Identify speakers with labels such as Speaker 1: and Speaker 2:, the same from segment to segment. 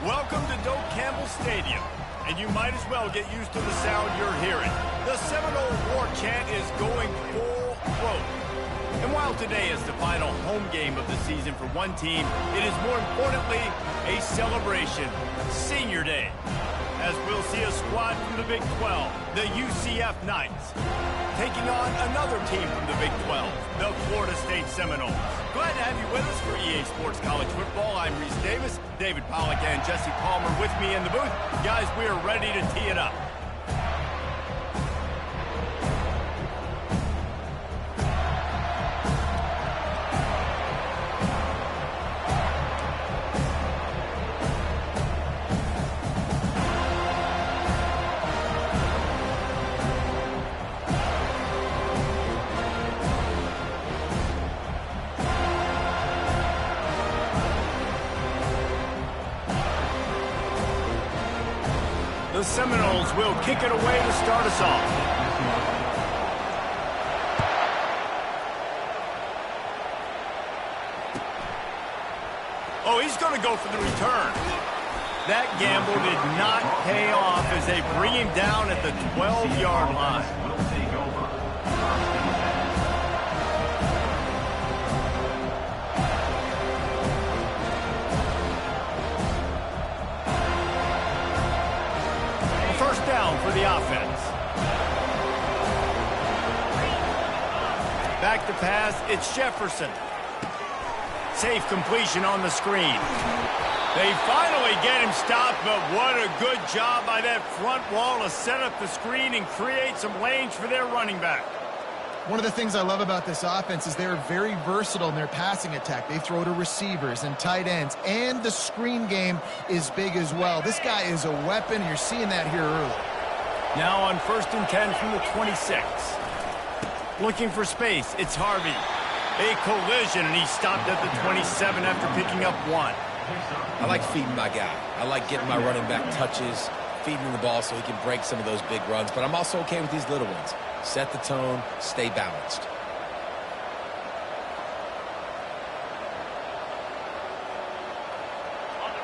Speaker 1: Welcome to Doak Campbell Stadium, and you might as well get used to the sound you're hearing. The Seminole War chant is going full throat. And while today is the final home game of the season for one team, it is more importantly a celebration, Senior Day, as we'll see a squad from the Big 12, the UCF Knights, taking on another team from the Big 12, the Florida State Seminoles. Glad to have you with us for EA Sports College Football. I'm Reese Davis, David Pollack and Jesse Palmer with me in the booth. Guys, we are ready to tee it up. The Seminoles will kick it away to start us off. Oh, he's going to go for the return. That gamble did not pay off as they bring him down at the 12-yard line. First down for the offense. Back to pass, it's Jefferson. Safe completion on the screen. They finally get him stopped, but what a good job by that front wall to set up the screen and create some lanes for their running back.
Speaker 2: One of the things I love about this offense is they're very versatile in their passing attack. They throw to receivers and tight ends, and the screen game is big as well. This guy is a weapon. You're seeing that here early.
Speaker 1: Now on 1st and 10 from the 26. Looking for space, it's Harvey. A collision, and he stopped at the 27 after picking up one.
Speaker 3: I like feeding my guy. I like getting my running back touches, feeding him the ball so he can break some of those big runs, but I'm also okay with these little ones. Set the tone, stay balanced.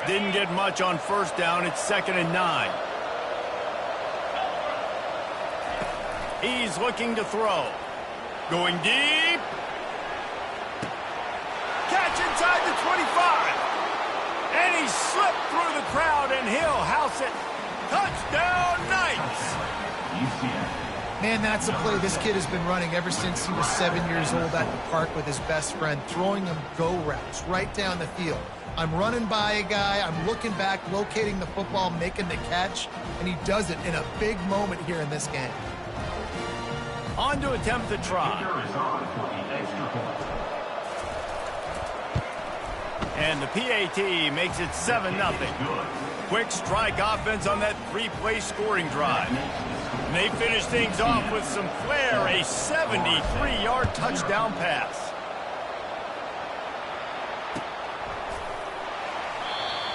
Speaker 1: Didn't get much on first down. It's 2nd and 9. He's looking to throw. Going deep. Catch inside the 25. And he slipped through the crowd, and he'll house it. Touchdown, Knights!
Speaker 2: Man, that's a play this kid has been running ever since he was 7 years old at the park with his best friend, throwing him go routes right down the field. I'm running by a guy, I'm looking back, locating the football, making the catch, and he does it in a big moment here in this game.
Speaker 1: On to attempt the try. And the PAT makes it 7-0. Quick strike offense on that three-play scoring drive. And they finish things off with some flair, a 73-yard touchdown pass.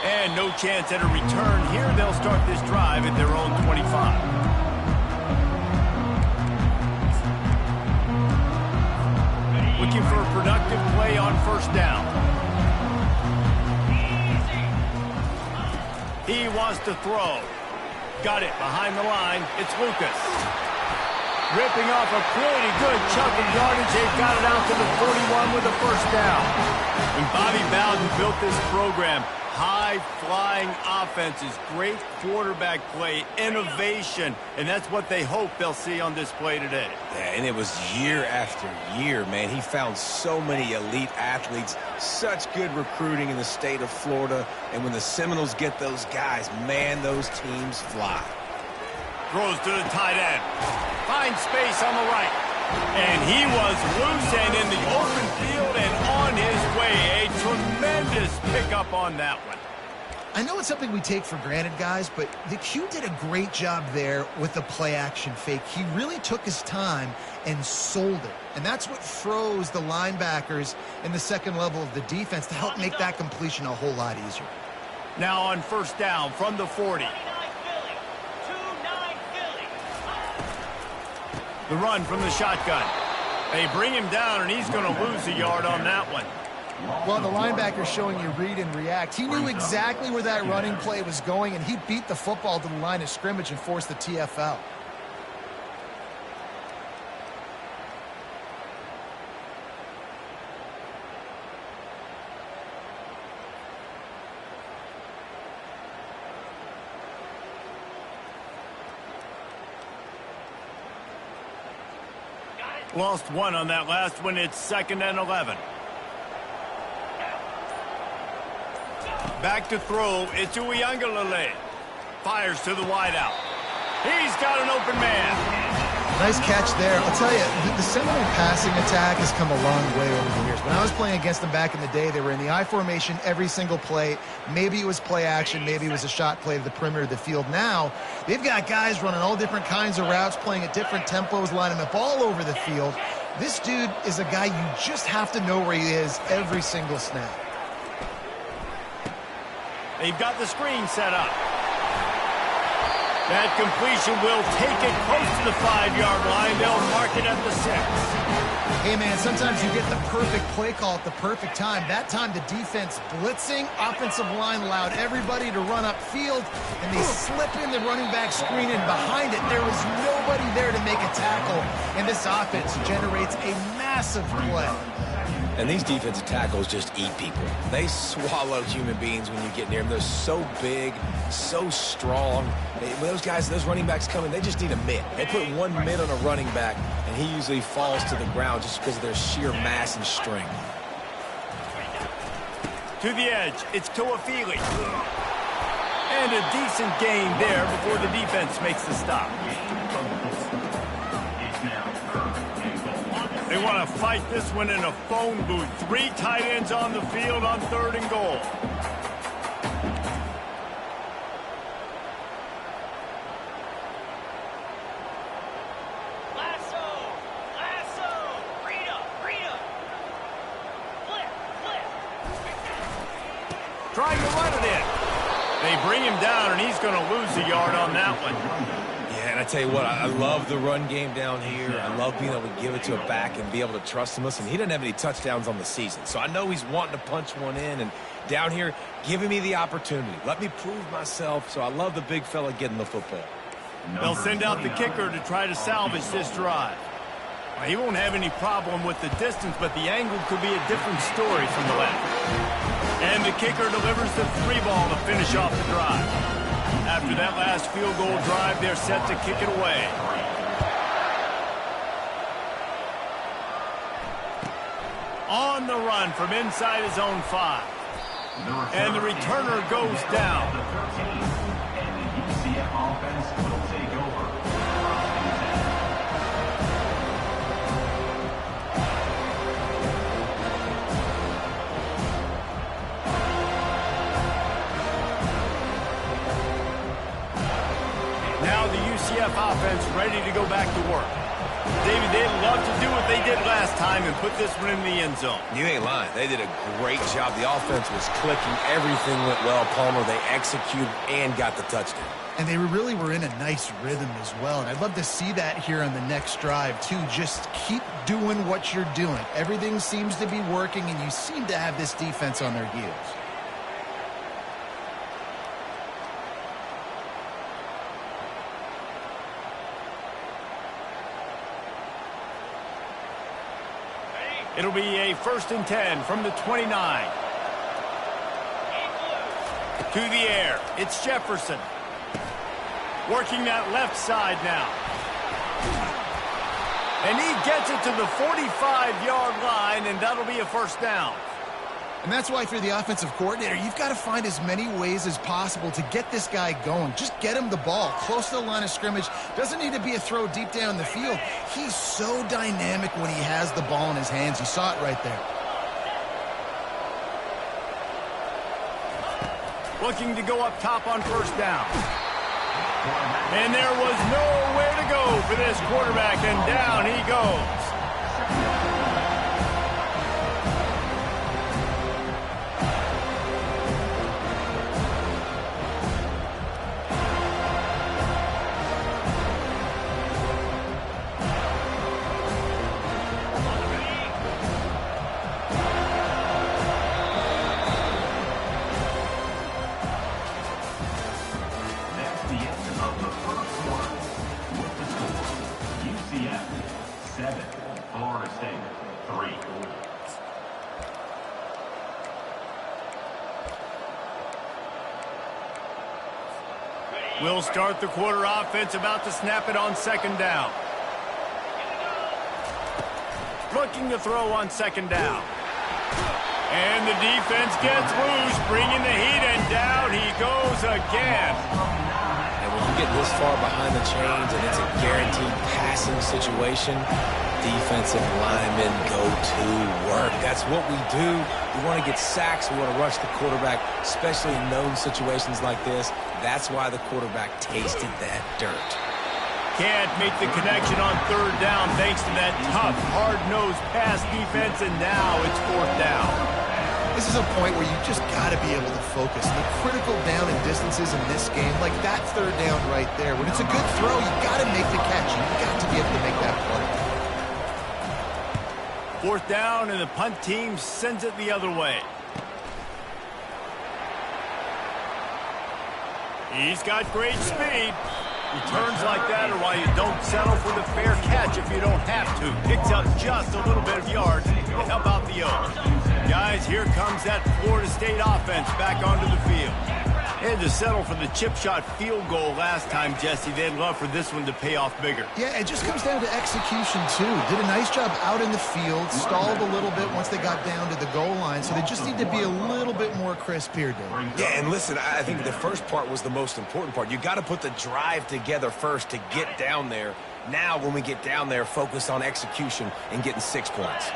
Speaker 1: And no chance at a return here. They'll start this drive at their own 25. Looking for a productive play on first down. He wants to throw. Got it behind the line. It's Lucas. Ripping off a pretty good chunk of yardage. They've got it out to the 41 with a first down. When Bobby Bowden built this program, high-flying offenses, great quarterback play, innovation, and that's what they hope they'll see on display today.
Speaker 3: Yeah, and it was year after year, man. He found so many elite athletes, such good recruiting in the state of Florida, and when the Seminoles get those guys, man, those teams fly.
Speaker 1: Throws to the tight end. Finds space on the right. And he was loose and in the open field and on his way. A tremendous pickup on that one.
Speaker 2: I know it's something we take for granted, guys, but the Q did a great job there with the play-action fake. He really took his time and sold it. And that's what froze the linebackers in the second level of the defense to help make that completion a whole lot easier.
Speaker 1: Now on first down from the 40. The run from the shotgun. They bring him down, and he's going to lose a yard on that one.
Speaker 2: Well, the linebacker's showing you read and react. He knew exactly where that running play was going, and he beat the football to the line of scrimmage and forced the TFL.
Speaker 1: Lost one on that last one. It's 2nd and 11. Back to throw. It's Ncaa. Fires to the wideout. He's got an open man.
Speaker 2: Nice catch there. I'll tell you, the Seminole passing attack has come a long way over the years. When I was playing against them back in the day, they were in the I formation every single play. Maybe it was play action. Maybe it was a shot play to the perimeter of the field. Now, they've got guys running all different kinds of routes, playing at different tempos, lining up all over the field. This dude is a guy you just have to know where he is every single snap.
Speaker 1: They've got the screen set up. That completion will take it close to the 5-yard line. They'll mark it at the 6.
Speaker 2: Hey, man, sometimes you get the perfect play call at the perfect time. That time, the defense blitzing, offensive line allowed everybody to run upfield, and they slip in the running back screen, and behind it, there was nobody there to make a tackle, and this offense generates a massive play.
Speaker 3: And these defensive tackles just eat people. They swallow human beings when you get near them. They're so big, so strong. When those guys, those running backs come in, they just need a mitt. They put one mitt on a running back, and he usually falls to the ground just because of their sheer mass and strength.
Speaker 1: To the edge, it's Toafili. And a decent gain there before the defense makes the stop. They want to fight this one in a phone booth. 3 tight ends on the field on 3rd and goal. Trying to run it in. They bring him down, and he's going to lose a yard on that one.
Speaker 3: Yeah, and I tell you what, I love the run game down here. I love being able to give it to a back and be able to trust him. Listen, he doesn't have any touchdowns on the season, so I know he's wanting to punch one in. And down here, giving me the opportunity. Let me prove myself, so I love the big fella getting the football.
Speaker 1: They'll send out the kicker to try to salvage this drive. Well, he won't have any problem with the distance, but the angle could be a different story from the left. And the kicker delivers the 3 ball to finish off the drive. After that last field goal drive, they're set to kick it away. On the run from inside his own 5. And the returner goes down.
Speaker 4: And the UCF offense will take over.
Speaker 1: Now the UCF offense ready to go back to work. David, they'd love to do what they did last time and put this one in the end zone.
Speaker 3: You ain't lying. They did a great job. The offense was clicking. Everything went well, Palmer. They executed and got the touchdown.
Speaker 2: And they really were in a nice rhythm as well. And I'd love to see that here on the next drive, too. Just keep doing what you're doing. Everything seems to be working, and you seem to have this defense on their heels.
Speaker 1: It'll be a 1st and 10 from the 29. To the air. It's Jefferson. Working that left side now. And he gets it to the 45-yard line, and that'll be a 1st down.
Speaker 2: And that's why, if you're the offensive coordinator, you've got to find as many ways as possible to get this guy going. Just get him the ball close to the line of scrimmage. Doesn't need to be a throw deep down the field. He's so dynamic when he has the ball in his hands. You saw it right there.
Speaker 1: Looking to go up top on 1st down. And there was nowhere to go for this quarterback, and down he goes. We'll start the quarter offense, about to snap it on second down. Looking to throw on second down. And the defense gets loose, bringing the heat, and down he goes again.
Speaker 3: And when you get this far behind the chains and it's a guaranteed passing situation, defensive linemen go to work. That's what we do. We want to get sacks. We want to rush the quarterback, especially in known situations like this. That's why the quarterback tasted that dirt.
Speaker 1: Can't make the connection on third down thanks to that tough, hard-nosed pass defense, and now it's fourth down.
Speaker 2: This is a point where you just got to be able to focus. The critical down and distances in this game, like that third down right there. When it's a good throw, you got to make the catch. You got to be able to make that play.
Speaker 1: Fourth down, and the punt team sends it the other way. He's got great speed. Returns like that are why you don't settle for the fair catch if you don't have to. Picks up just a little bit of yards to help out the Oaks. Guys, here comes that Florida State offense back onto the field. They had to settle for the chip shot field goal last time, Jesse. They'd love for this one to pay off bigger.
Speaker 2: Yeah, it just comes down to execution, too. Did a nice job out in the field, stalled a little bit once they got down to the goal line, so they just need to be a little bit more crisp here, Dave.
Speaker 3: Yeah, and listen, I think the first part was the most important part. You got to put the drive together first to get down there. Now, when we get down there, focus on execution and getting 6 points.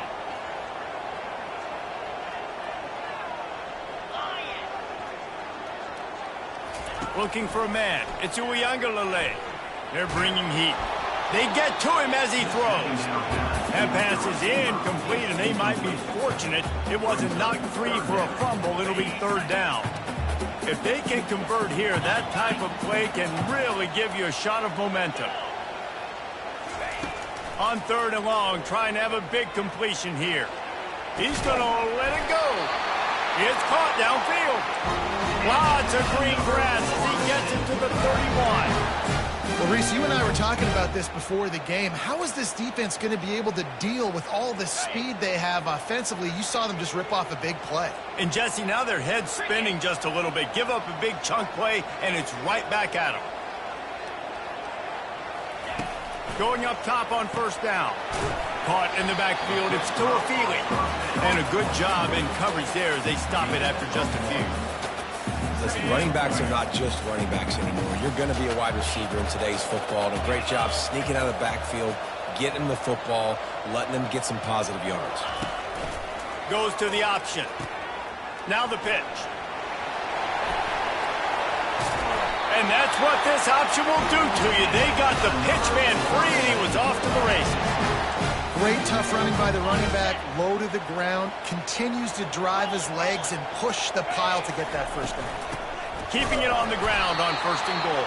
Speaker 1: Looking for a man. It's Uiagalelei. They're bringing heat. They get to him as he throws. That pass is incomplete, and they might be fortunate it wasn't knocked free for a fumble. It'll be third down. If they can convert here, that type of play can really give you a shot of momentum. On third and long, trying to have a big completion here. He's going to let it go. It's caught downfield. Lots of green grass as he gets it to the 31.
Speaker 2: Well, Reese, you and I were talking about this before the game. How is this defense going to be able to deal with all the speed they have offensively? You saw them just rip off a big play.
Speaker 1: And, Jesse, now their head's spinning just a little bit. Give up a big chunk play, and it's right back at them. Going up top on first down. Caught in the backfield. It's Tuafili. And a good job in coverage there as they stop it after just a few.
Speaker 3: Listen, running backs are not just running backs anymore. You're going to be a wide receiver in today's football. And a great job sneaking out of the backfield, getting the football, letting them get some positive yards.
Speaker 1: Goes to the option. Now the pitch. And that's what this option will do to you. They got the pitch man free, and he was off to the races.
Speaker 2: Great tough running by the running back, low to the ground, continues to drive his legs and push the pile to get that first down.
Speaker 1: Keeping it on the ground on first and goal.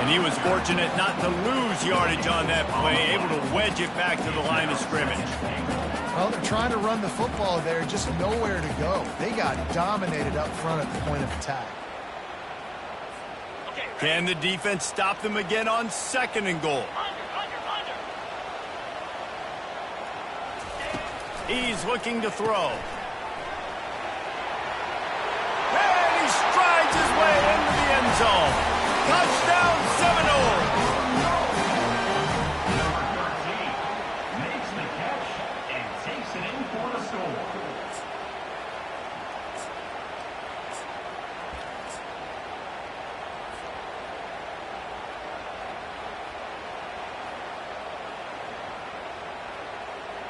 Speaker 1: And he was fortunate not to lose yardage on that play, able to wedge it back to the line of scrimmage.
Speaker 2: Well, they're trying to run the football there, just nowhere to go. They got dominated up front at the point of attack.
Speaker 1: Can the defense stop them again on second and goal? He's looking to throw. And he strides his way into the end zone. Touchdown, Seminoles!
Speaker 4: Makes the catch and takes it in for the score.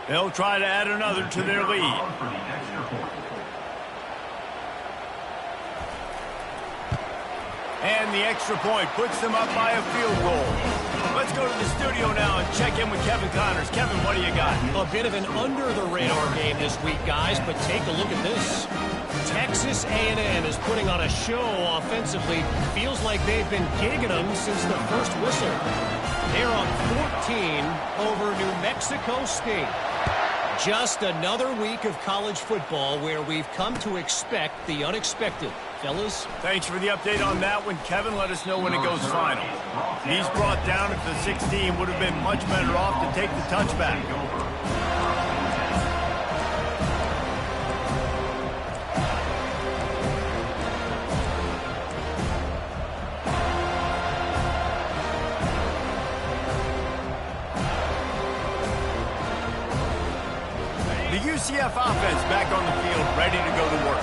Speaker 1: They'll try to add another to their lead. And the extra point puts them up by a field goal. Let's go to the studio now and check in with Kevin Connors. Kevin, what do you got?
Speaker 5: A bit of an under-the-radar game this week, guys, but take a look at this. Texas A&M is putting on a show offensively. Feels like they've been gigging them since the first whistle. They're up 14 over New Mexico State. Just another week of college football where we've come to expect the unexpected. Fellas?
Speaker 1: Thanks for the update on that one, Kevin. Let us know when it goes final. He's brought down at the 16. Would have been much better off to take the touchback. half offense back on the field, ready to go to work.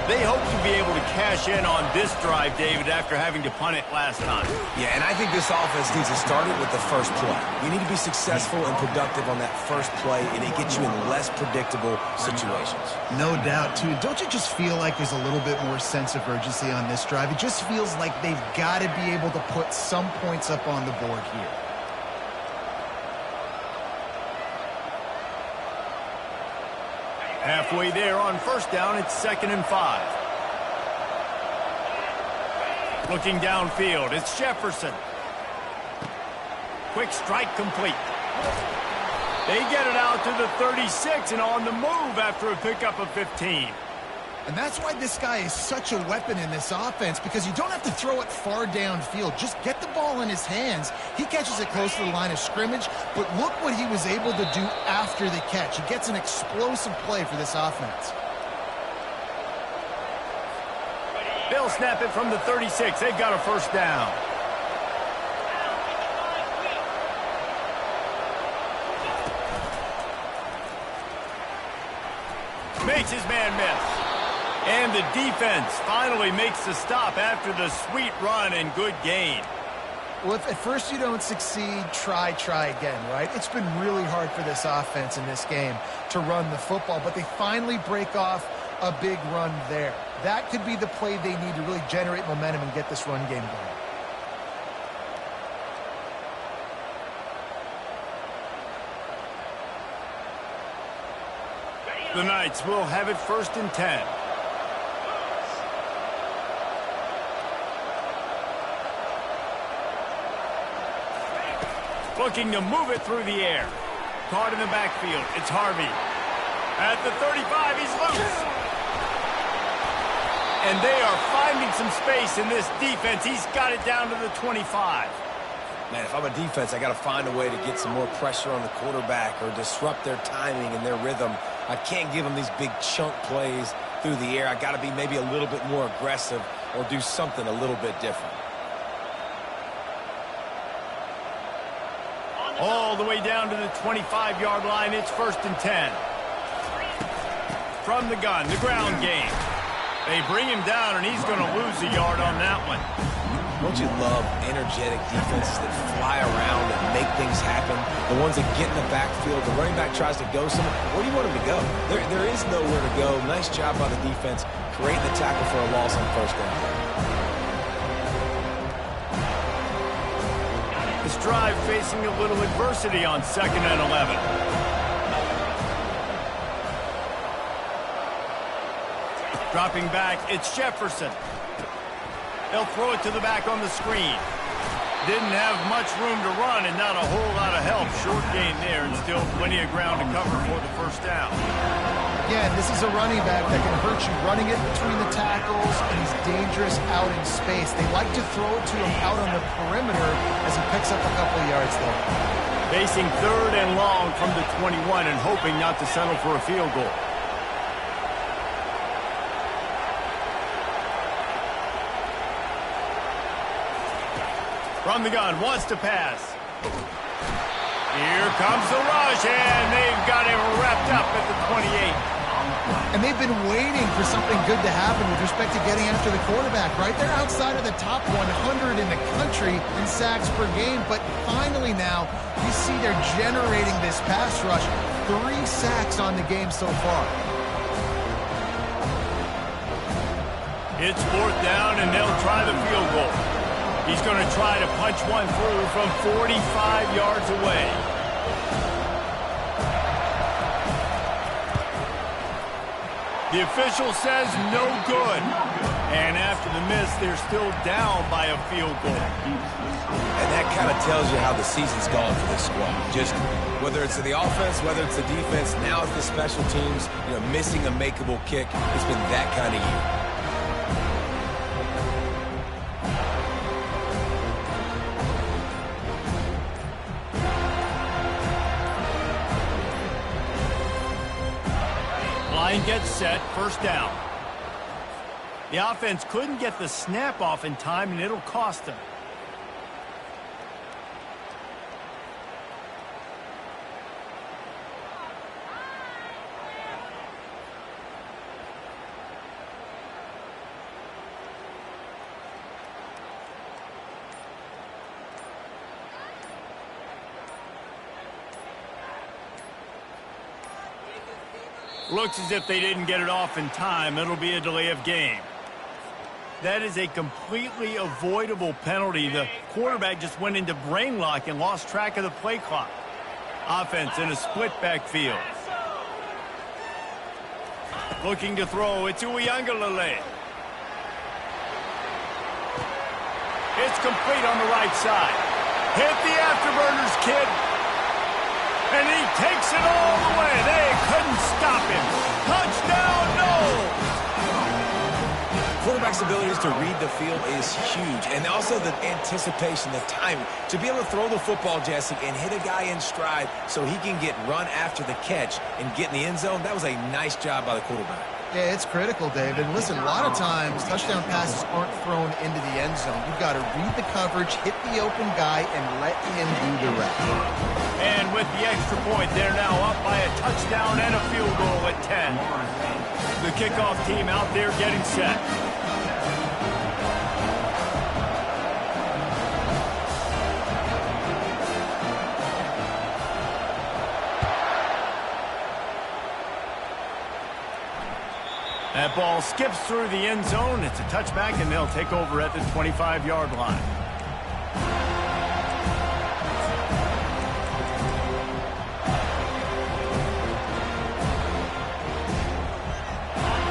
Speaker 1: They hope to be able to cash in on this drive, David, after having to punt it last time.
Speaker 3: Yeah, and I think this offense needs to start it with the first play. You need to be successful and productive on that first play, and it gets you in less predictable situations.
Speaker 2: No doubt, too. Don't you just feel like there's a little bit more sense of urgency on this drive? It just feels like they've got to be able to put some points up on the board here.
Speaker 1: Halfway there on first down, it's 2nd and 5. Looking downfield, it's Jefferson. Quick strike complete. They get it out to the 36 and on the move after a pickup of 15.
Speaker 2: And that's why this guy is such a weapon in this offense, because you don't have to throw it far downfield. Just get the ball in his hands. He catches it close to the line of scrimmage, but look what he was able to do after the catch. He gets an explosive play for this offense.
Speaker 1: They'll snap it from the 36. They've got a first down. Makes his man miss. And the defense finally makes the stop after the sweet run and good gain.
Speaker 2: Well, if at first you don't succeed, try again, right? It's been really hard for this offense in this game to run the football, but they finally break off a big run there. That could be the play they need to really generate momentum and get this run game going.
Speaker 1: The Knights will have it 1st and 10. Looking to move it through the air. Caught in the backfield. It's Harvey. At the 35, he's loose. And they are finding some space in this defense. He's got it down to the 25.
Speaker 3: Man, if I'm a defense, I got to find a way to get some more pressure on the quarterback or disrupt their timing and their rhythm. I can't give them these big chunk plays through the air. I got to be maybe a little bit more aggressive or do something a little bit different.
Speaker 1: All the way down to the 25-yard line. It's 1st and 10. From the gun, the ground game. They bring him down, and he's going to lose a yard on that one.
Speaker 3: Don't you love energetic defenses that fly around and make things happen? The ones that get in the backfield, the running back tries to go somewhere. Where do you want him to go? There is nowhere to go. Nice job by the defense, creating the tackle for a loss on first down.
Speaker 1: This drive facing a little adversity on 2nd and 11. Dropping back, it's Jefferson. They'll throw it to the back on the screen. Didn't have much room to run and not a whole lot of help. Short gain there and still plenty of ground to cover for the first down.
Speaker 2: Again, this is a running back that can hurt you running it between the tackles, and he's dangerous out in space. They like to throw it to him out on the perimeter as he picks up a couple of yards there.
Speaker 1: Facing 3rd and long from the 21 and hoping not to settle for a field goal. From the gun, wants to pass. Here comes the rush, and they've got him wrapped up at the 28.
Speaker 2: And they've been waiting for something good to happen with respect to getting after the quarterback, right? They're outside of the top 100 in the country in sacks per game, but finally now you see they're generating this pass rush. 3 sacks on the game so far.
Speaker 1: It's 4th down, and they'll try the field goal. He's going to try to punch one through from 45 yards away. The official says no good. And after the miss, they're still down by a field goal.
Speaker 3: And that kind of tells you how the season's gone for this squad. Just whether it's the offense, whether it's the defense, now it's the special teams, missing a makeable kick. It's been that kind of year.
Speaker 1: Line gets set, first down. The offense couldn't get the snap off in time, and it'll cost them. Looks as if they didn't get it off in time. It'll be a delay of game. That is a completely avoidable penalty. The quarterback just went into brain lock and lost track of the play clock. Offense in a split backfield. Looking to throw. It's Ncaa. It's complete on the right side. Hit the afterburners, kid. And he takes it all the way. They couldn't stop him. Touchdown, no!
Speaker 3: Quarterback's abilities to read the field is huge. And also the anticipation, the timing. To be able to throw the football, Jesse, and hit a guy in stride so he can get run after the catch and get in the end zone, that was a nice job by the quarterback.
Speaker 2: Yeah, it's critical, David. Listen, a lot of times touchdown passes aren't thrown into the end zone. You've got to read the coverage, hit the open guy, and let him do the rest.
Speaker 1: And with the extra point, they're now up by a touchdown and a field goal at 10. The kickoff team out there getting set. That ball skips through the end zone. It's a touchback, and they'll take over at the 25-yard line.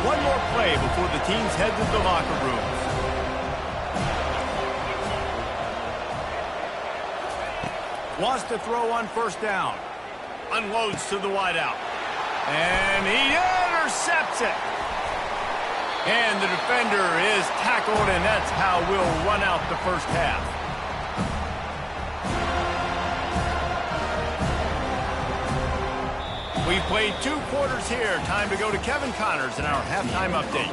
Speaker 1: One more play before the teams head to the locker rooms. Wants to throw on first down. Unloads to the wideout. And he intercepts it. And the defender is tackled, and that's how we'll run out the first half. We played 2 quarters here. Time to go to Kevin Connors in our halftime update.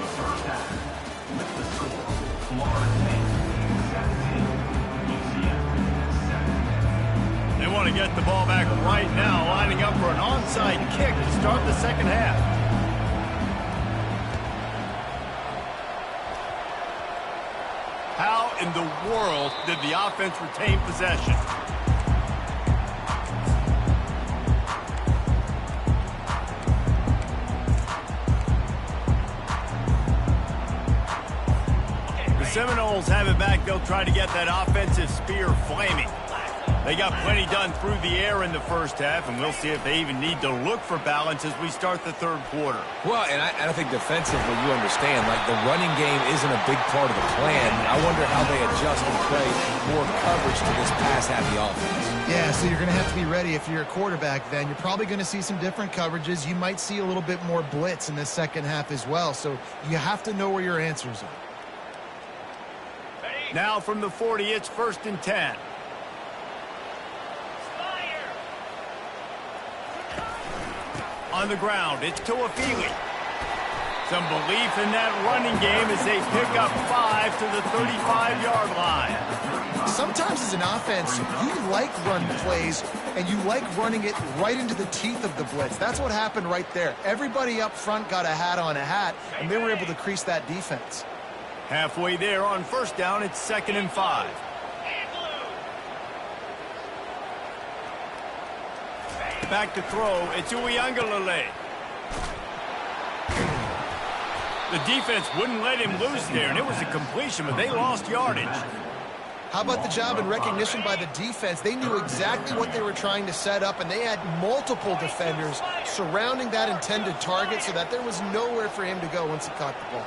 Speaker 1: They want to get the ball back right now, lining up for an onside kick to start the second half. How in the world did the offense retain possession? The Seminoles have it back. They'll try to get that offensive spear flaming. They got plenty done through the air in the first half, and we'll see if they even need to look for balance as we start the third quarter.
Speaker 3: Well, and I think defensively, you understand, like the running game isn't a big part of the plan. I wonder how they adjust and play more coverage to this pass happy offense.
Speaker 2: Yeah, so you're going to have to be ready if you're a quarterback then. You're probably going to see some different coverages. You might see a little bit more blitz in the second half as well, so you have to know where your answers are.
Speaker 1: Now from the 40, it's 1st and 10. On the ground, it's Tuafili. Some belief in that running game as they pick up 5 to the 35-yard line.
Speaker 2: Sometimes as an offense, you like run plays, and you like running it right into the teeth of the blitz. That's what happened right there. Everybody up front got a hat on a hat, and they were able to crease that defense.
Speaker 1: Halfway there on first down, it's 2nd and 5. Back to throw, it's Ncaa. The defense wouldn't let him loose there, and it was a completion, but they lost yardage.
Speaker 2: How about the job and recognition by the defense? They knew exactly what they were trying to set up, and they had multiple defenders surrounding that intended target so that there was nowhere for him to go once he caught the ball.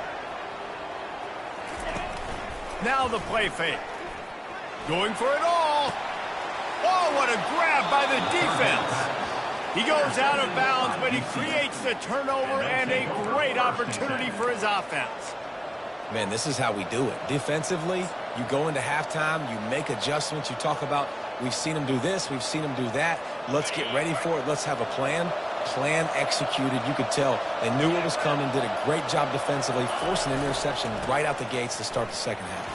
Speaker 1: Now the play fake. Going for it all. Oh, what a grab by the defense. He goes out of bounds, but he creates the turnover and a great opportunity for his offense.
Speaker 3: Man, this is how we do it. Defensively, you go into halftime, you make adjustments. You talk about, we've seen them do this, we've seen them do that. Let's get ready for it. Let's have a plan. Plan executed. You could tell they knew what was coming, did a great job defensively, forcing an interception right out the gates to start the second half.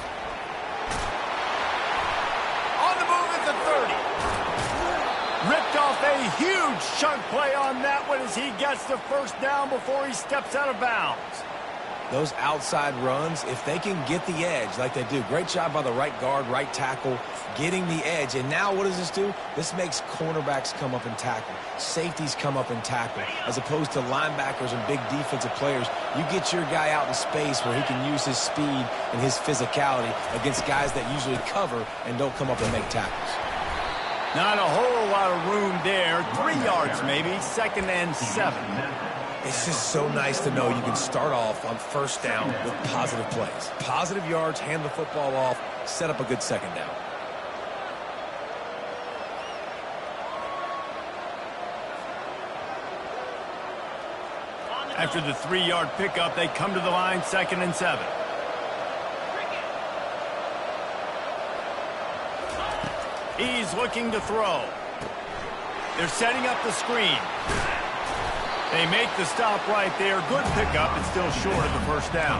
Speaker 1: On the move at the 30. Ripped off a huge chunk play on that one as he gets the first down before he steps out of bounds.
Speaker 3: those outside runs, if they can get the edge like they do, great job by the right guard, right tackle, getting the edge. And now what does this do? This makes cornerbacks come up and tackle. Safeties come up and tackle. As opposed to linebackers and big defensive players, you get your guy out in space where he can use his speed and his physicality against guys that usually cover and don't come up and make tackles.
Speaker 1: Not a whole lot of room there. 3 yards maybe, 2nd and 7.
Speaker 3: It's just so nice to know you can start off on first down with positive plays. Positive yards, hand the football off, set up a good second down.
Speaker 1: After the 3-yard pickup, they come to the line, 2nd and 7. He's looking to throw. They're setting up the screen. They make the stop right there. Good pickup, and still short of the first down.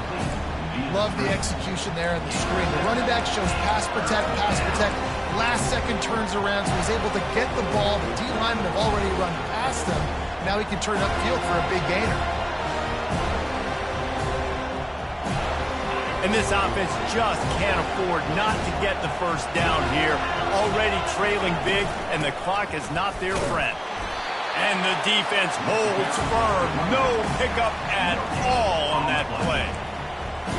Speaker 2: Love the execution there on the screen. The running back shows pass protect, pass protect. Last second turns around, so he's able to get the ball. The D linemen have already run past him. Now he can turn upfield for a big gainer.
Speaker 1: And this offense just can't afford not to get the first down here. Already trailing big, and the clock is not their friend. And the defense holds firm. No pickup at all on that play.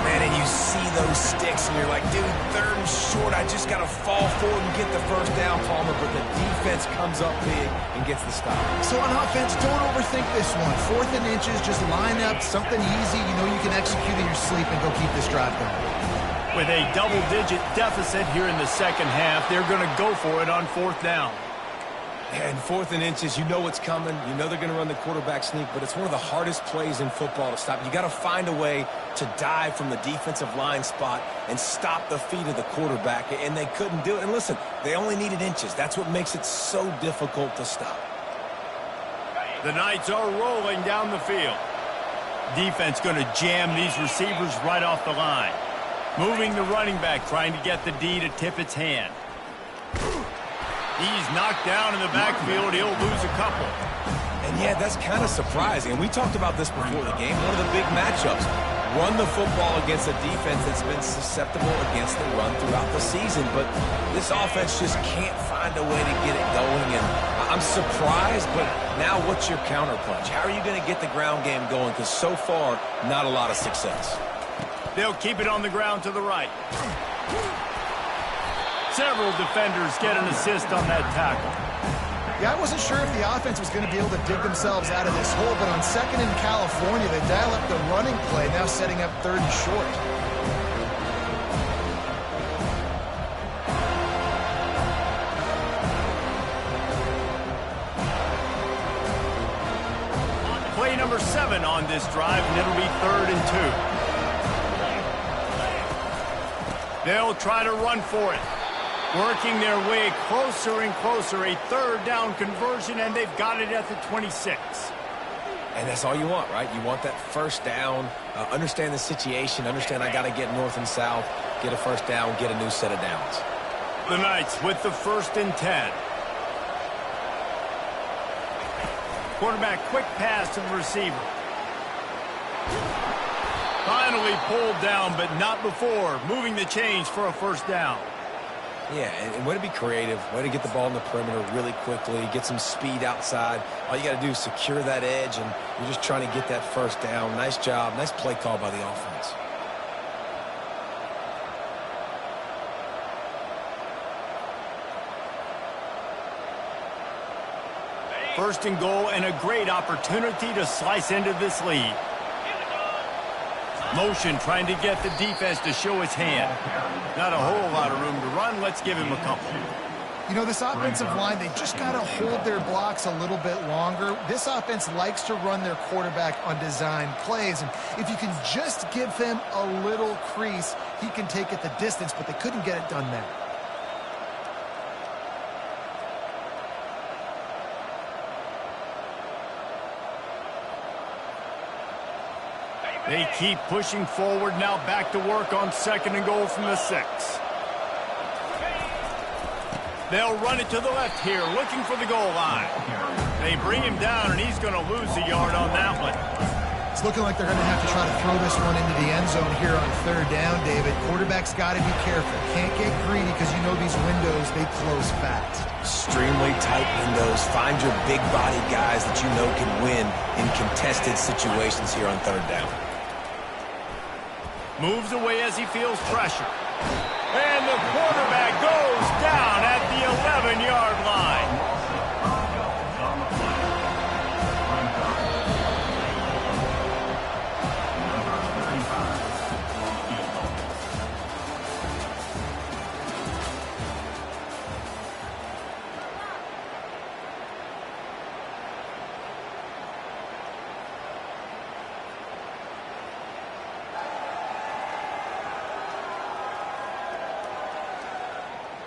Speaker 3: Man, and you see those sticks, and you're like, dude, 3rd and short. I just got to fall forward and get the first down, Palmer. But the defense comes up big and gets the stop.
Speaker 2: So on offense, don't overthink this one. 4th and inches, just line up something easy. You know you can execute in your sleep and go keep this drive going.
Speaker 1: With a double-digit deficit here in the second half, they're going to go for it on 4th down.
Speaker 3: And 4th and inches, you know what's coming. You know they're going to run the quarterback sneak, but it's one of the hardest plays in football to stop. You got to find a way to dive from the defensive line spot and stop the feet of the quarterback, and they couldn't do it. And listen, they only needed inches. That's what makes it so difficult to stop.
Speaker 1: The Knights are rolling down the field. Defense going to jam these receivers right off the line. Moving the running back, trying to get the D to tip its hand. He's knocked down in the backfield. He'll lose a couple.
Speaker 3: And, yeah, that's kind of surprising. And we talked about this before the game. One of the big matchups. Run the football against a defense that's been susceptible against the run throughout the season. But this offense just can't find a way to get it going. And I'm surprised, but now what's your counterpunch? How are you going to get the ground game going? Because so far, not a lot of success.
Speaker 1: They'll keep it on the ground to the right. Several defenders get an assist on that tackle.
Speaker 2: Yeah, I wasn't sure if the offense was going to be able to dig themselves out of this hole, but on 2nd in California, they dial up the running play, now setting up 3rd and short.
Speaker 1: Play number 7 on this drive, and it'll be 3rd and 2. They'll try to run for it. Working their way closer and closer. A 3rd down conversion, and they've got it at the 26.
Speaker 3: And that's all you want, right? You want that first down, understand the situation, understand I got to get north and south, get a first down, get a new set of downs.
Speaker 1: The Knights with the 1st and 10. Quarterback quick pass to the receiver. Finally pulled down, but not before. Moving the chains for a first down.
Speaker 3: Yeah, and way to be creative, way to get the ball in the perimeter really quickly, get some speed outside. All you got to do is secure that edge, and you're just trying to get that first down. Nice job, nice play call by the offense.
Speaker 1: First and goal, and a great opportunity to slice into this lead. Motion trying to get the defense to show its hand. Not a whole lot of room to run. Let's give him a couple.
Speaker 2: You know, this offensive line, they just got to hold their blocks a little bit longer. This offense likes to run their quarterback on design plays, and if you can just give him a little crease, he can take it the distance, but they couldn't get it done there.
Speaker 1: They keep pushing forward, now back to work on 2nd and goal from the 6. They'll run it to the left here, looking for the goal line. They bring him down, and he's going to lose a yard on that one.
Speaker 2: It's looking like they're going to have to try to throw this one into the end zone here on third down, David. Quarterback's got to be careful. Can't get greedy because you know these windows, they close fast.
Speaker 3: Extremely tight windows. Find your big body guys that you know can win in contested situations here on third down.
Speaker 1: Moves away as he feels pressure. And the quarterback goes down at the 11-yard line.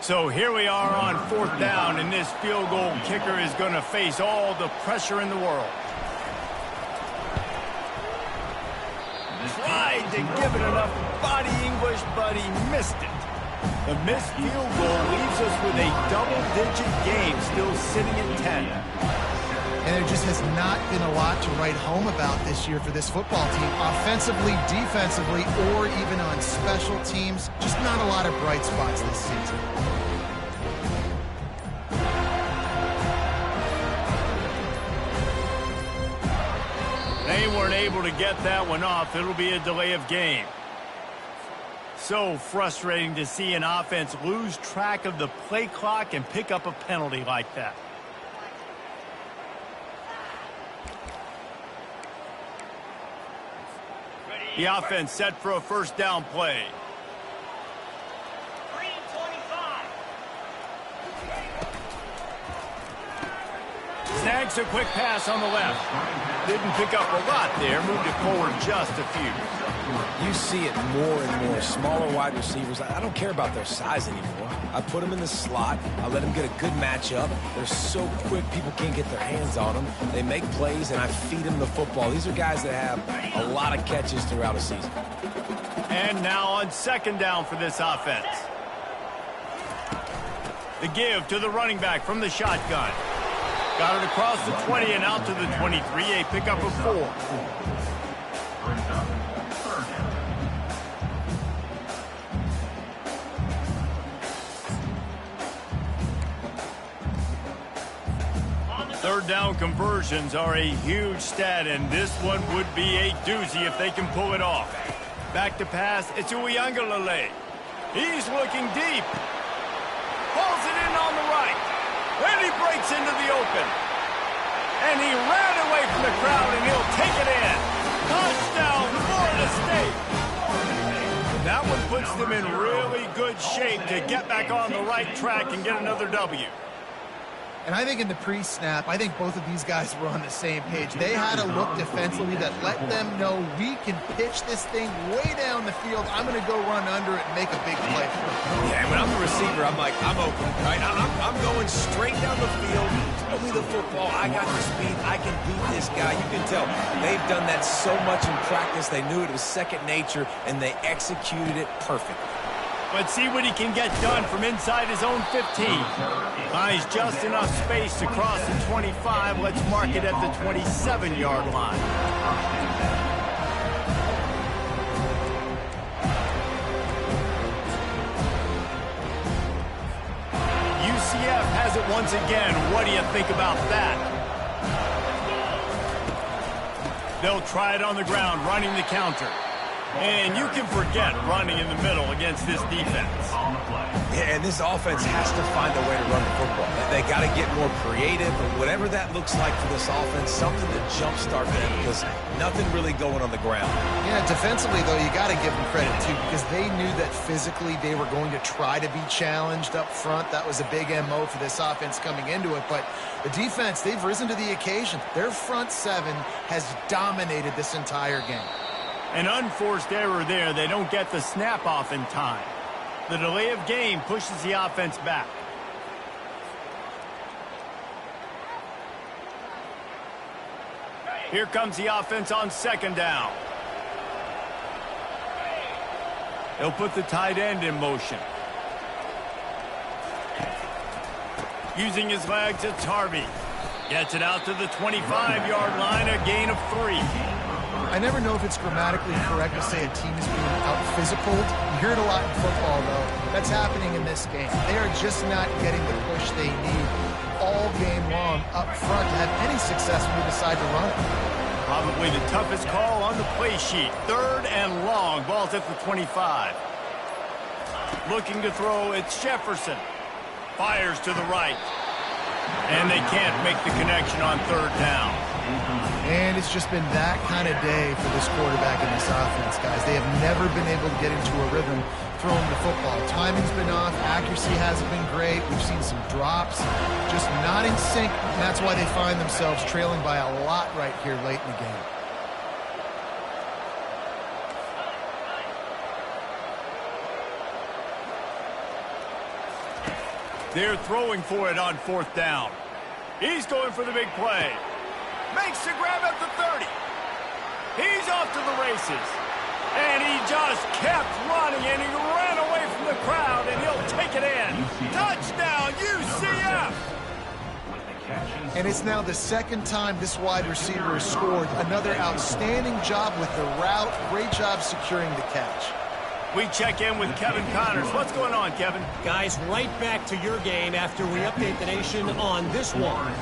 Speaker 1: So here we are on fourth down, and this field goal kicker is going to face all the pressure in the world. Tried to give it enough body English, but he missed it. The missed field goal leaves us with a double-digit game, still sitting at 10.
Speaker 2: And there just has not been a lot to write home about this year for this football team. Offensively, defensively, or even on special teams. Just not a lot of bright spots this season.
Speaker 1: They weren't able to get that one off. It'll be a delay of game. So frustrating to see an offense lose track of the play clock and pick up a penalty like that. The offense set for a first down play. Snags a quick pass on the left. Didn't pick up a lot there. Moved it forward just a few.
Speaker 3: You see it more and more. Smaller wide receivers, I don't care about their size anymore. I put them in the slot. I let them get a good matchup. They're so quick, people can't get their hands on them. They make plays, and I feed them the football. These are guys that have a lot of catches throughout a season.
Speaker 1: And now on second down for this offense. The give to the running back from the shotgun. Got it across the 20 and out to the 23. A pickup of 4. Third down conversions are a huge stat, and this one would be a doozy if they can pull it off. Back to pass, it's Ncaa. He's looking deep. Pulls it in on the right. And he breaks into the open. And he ran away from the crowd, and he'll take it in. Touchdown, Florida State. That one puts them in really good shape to get back on the right track and get another W.
Speaker 2: And I think in the pre-snap, I think both of these guys were on the same page. They had a look defensively that let them know we can pitch this thing way down the field. I'm going to go run under it and make a big play for it.
Speaker 3: Yeah, when I'm the receiver, I'm like, I'm open, right? I'm going straight down the field. Throw me the football. I got the speed. I can beat this guy. You can tell they've done that so much in practice. They knew it was second nature, and they executed it perfectly.
Speaker 1: Let's see what he can get done from inside his own 15. Buys just enough space to cross the 25. Let's mark it at the 27-yard line. UCF has it once again. What do you think about that? They'll try it on the ground, running the counter. And you can forget running in the middle against this defense.
Speaker 3: Yeah, and this offense has to find a way to run the football. They got to get more creative, but whatever that looks like for this offense, something to jumpstart them because nothing really going on the ground.
Speaker 2: Yeah, defensively, though, you got to give them credit, too, because they knew that physically they were going to try to be challenged up front. That was a big MO for this offense coming into it. But the defense, they've risen to the occasion. Their front seven has dominated this entire game.
Speaker 1: An unforced error there. They don't get the snap off in time. The delay of game pushes the offense back. Here comes the offense on second down. They'll put the tight end in motion. Using his legs, it's Harvey. Gets it out to the 25-yard line, a gain of 3.
Speaker 2: I never know if it's grammatically correct to say a team is being out-physicaled. You hear it a lot in football, though. That's happening in this game. They are just not getting the push they need all game long up front to have any success when they decide to run it.
Speaker 1: Probably the toughest call on the play sheet. 3rd and long. Ball's at the 25. Looking to throw, it's Jefferson. Fires to the right. And they can't make the connection on 3rd down.
Speaker 2: And it's just been that kind of day for this quarterback and this offense, guys. They have never been able to get into a rhythm throwing the football. Timing's been off. Accuracy hasn't been great. We've seen some drops. Just not in sync. And that's why they find themselves trailing by a lot right here late in the game.
Speaker 1: They're throwing for it on 4th down. He's going for the big play. Makes the grab at the 30. He's off to the races. And he just kept running, and he ran away from the crowd, and he'll take it in. Touchdown, UCF!
Speaker 2: And it's now the 2nd time this wide receiver has scored. Another outstanding job with the route. Great job securing the catch.
Speaker 1: We check in with Kevin Connors. What's going on, Kevin?
Speaker 5: Guys, right back to your game after we update the nation on this one.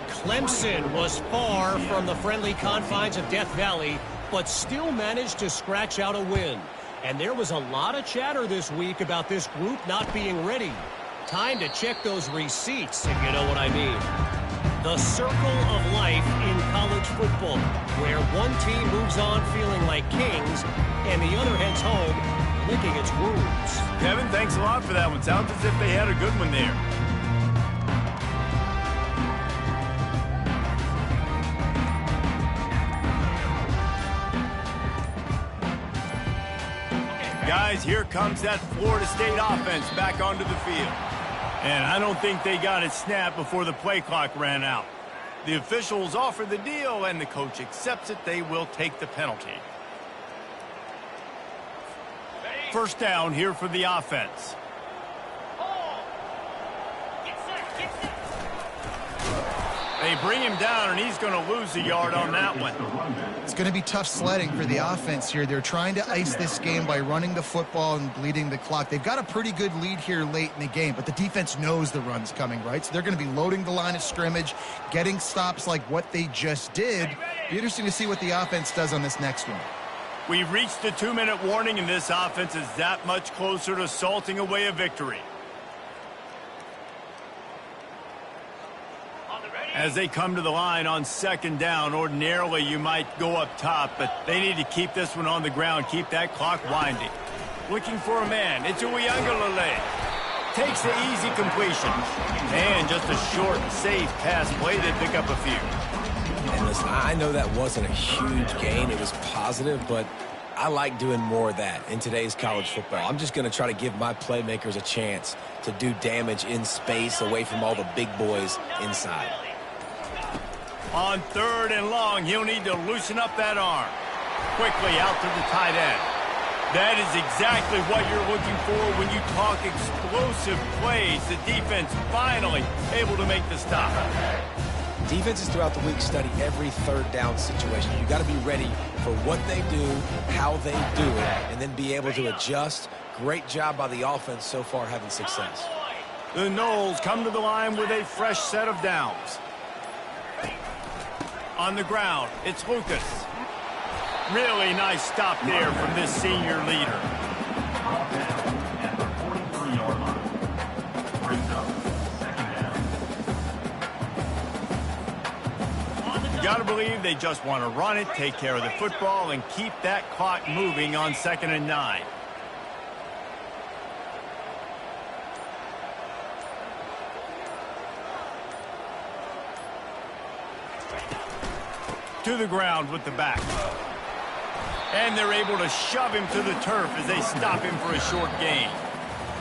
Speaker 5: Clemson was far from the friendly confines of Death Valley, but still managed to scratch out a win. And there was a lot of chatter this week about this group not being ready. Time to check those receipts, if you know what I mean. The circle of life in college football, where one team moves on feeling like kings, and the other heads home licking its wounds.
Speaker 1: Kevin, thanks a lot for that one. Sounds as if they had a good one there. Guys, here comes that Florida State offense back onto the field. And I don't think they got it snapped before the play clock ran out. The officials offer the deal, and the coach accepts it. They will take the penalty. 1st down here for the offense. They bring him down, and he's going to lose a yard on that one.
Speaker 2: It's going to be tough sledding for the offense here. They're trying to ice this game by running the football and bleeding the clock. They've got a pretty good lead here late in the game, but the defense knows the run's coming, right? So they're going to be loading the line of scrimmage, getting stops like what they just did. Be interesting to see what the offense does on this next one.
Speaker 1: We've reached the 2-minute warning, and this offense is that much closer to salting away a victory. As they come to the line on 2nd down, ordinarily you might go up top, but they need to keep this one on the ground, keep that clock winding. Looking for a man. It's Uiagalelei. Takes the easy completion. And just a short, safe pass play. They pick up a few.
Speaker 3: And listen, I know that wasn't a huge gain. It was positive, but I like doing more of that in today's college football. I'm just going to try to give my playmakers a chance to do damage in space away from all the big boys inside.
Speaker 1: On 3rd and long, he'll need to loosen up that arm. Quickly out to the tight end. That is exactly what you're looking for when you talk explosive plays. The defense finally able to make the stop.
Speaker 3: Defenses throughout the week study every 3rd down situation. You got to be ready for what they do, how they do it, and then be able to adjust. Great job by the offense so far having success.
Speaker 1: The Noles come to the line with a fresh set of downs. On the ground, it's Lucas. Really nice stop there from this senior leader.
Speaker 4: At the 43-yard line. Brings up 2nd down.
Speaker 1: You got to believe they just want to run it, take care of the football, and keep that clock moving on 2nd and 9. To the ground with the back. And they're able to shove him to the turf as they stop him for a short gain.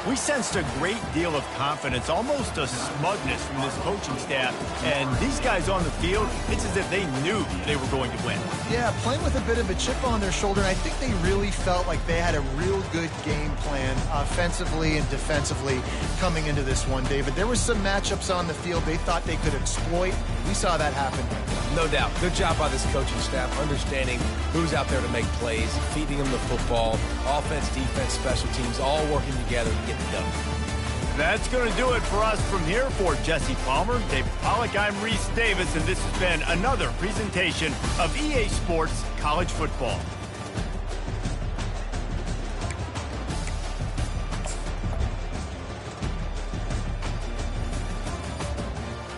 Speaker 1: We sensed a great deal of confidence, almost a smugness from this coaching staff. And these guys on the field, it's as if they knew they were going to win.
Speaker 2: Yeah, playing with a bit of a chip on their shoulder. And I think they really felt like they had a real good game plan offensively and defensively coming into this one, David. There were some matchups on the field they thought they could exploit. We saw that happen.
Speaker 3: No doubt. Good job by this coaching staff, understanding who's out there to make plays, feeding them the football, offense, defense, special teams, all working together to get it done.
Speaker 1: That's going to do it for us from here. For Jesse Palmer, David Pollack, I'm Reese Davis, and this has been another presentation of EA Sports College Football.